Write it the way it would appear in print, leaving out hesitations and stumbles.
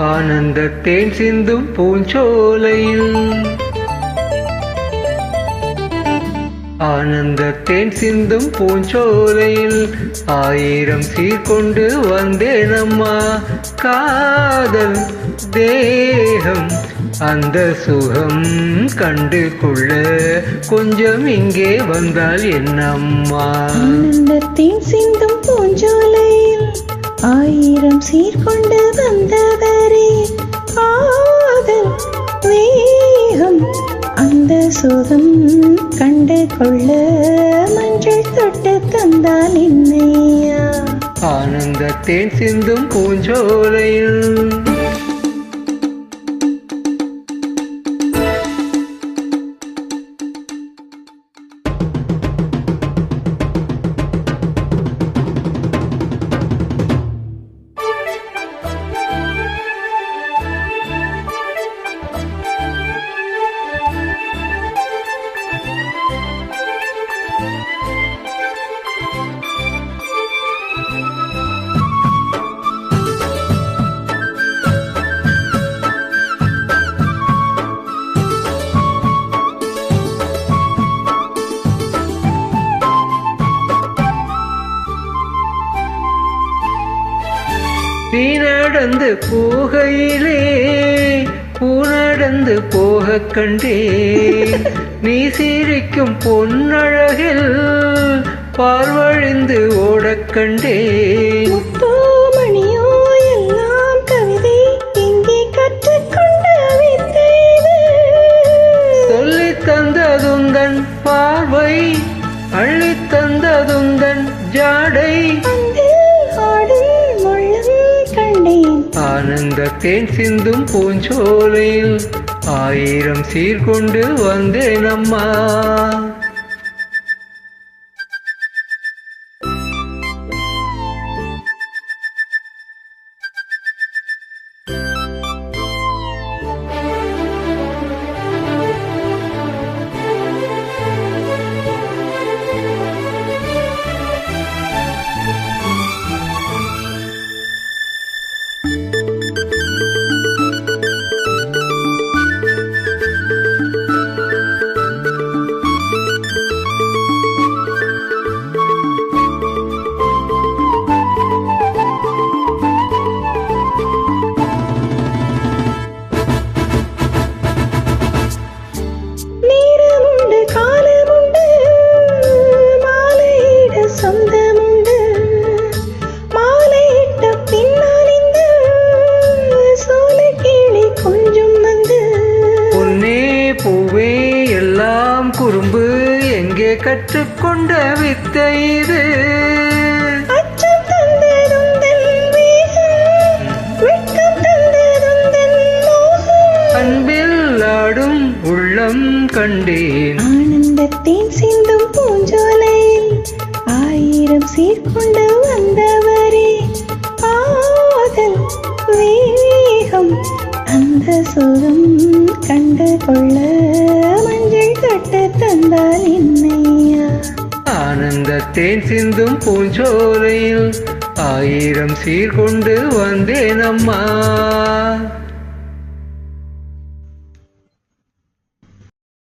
ஆனந்த தேன் சிந்தும் பூஞ்சோலையில் ஆனந்த தேன் சிந்தும் பூஞ்சோலையில் ஆயிரம் சீர்கொண்டு வந்தேன் அம்மா. காதல் தேகம் அந்த சுகம் கண்டு கொள்ள கொஞ்சம் இங்கே வந்தால் என்னம்மா. ஆனந்த தேன் சிந்தும் பூஞ்சோலையில் ஆயிரம் சீர்கொண்டு வந்தவரே, காதல் வேகம் அந்த சுகம் கண்டு கொள்ள மஞ்சள் தொட்டு தந்தால் என்னையா. ஆனந்த தேன் சிந்தும் பூஞ்சோலையில் நீ நடந்து போகையிலே பூ நடந்து போக கண்டேன். நீ சிரிக்கும் பொன்னழகில் பார்வழிந்து ஓடக் கண்டேன். மணியோ எல்லாம் கவிதை இங்கே கற்றுக்கொண்ட வித்தை. சொல்லித் தந்ததுந்தன் பார்வை அள்ளித் தந்ததுந்தன் ஜாடை. ஆனந்த தேன் சிந்தும் பூஞ்சோலையில் ஆயிரம் சீர்கொண்டு வந்தேன் அம்மா. குறும்பு எங்கே கற்றுக்கொண்ட வித்தை இது. அன்பில் ஆடும் உள்ளம் கண்டேன். ஆனந்தத்தின் சிந்தும் பூஞ்சோலையில் ஆயிரம் சீர்கொண்டு வந்தவரே, காதல் வேகம் அந்த சுகம் கண்டு கொள்ள மஞ்சள் தொட்டு தந்தால் என்னையா. ஆனந்த தேன் சிந்தும் பூஞ்சோலையில் ஆயிரம் சீர்கொண்டு வந்தேன் அம்மா.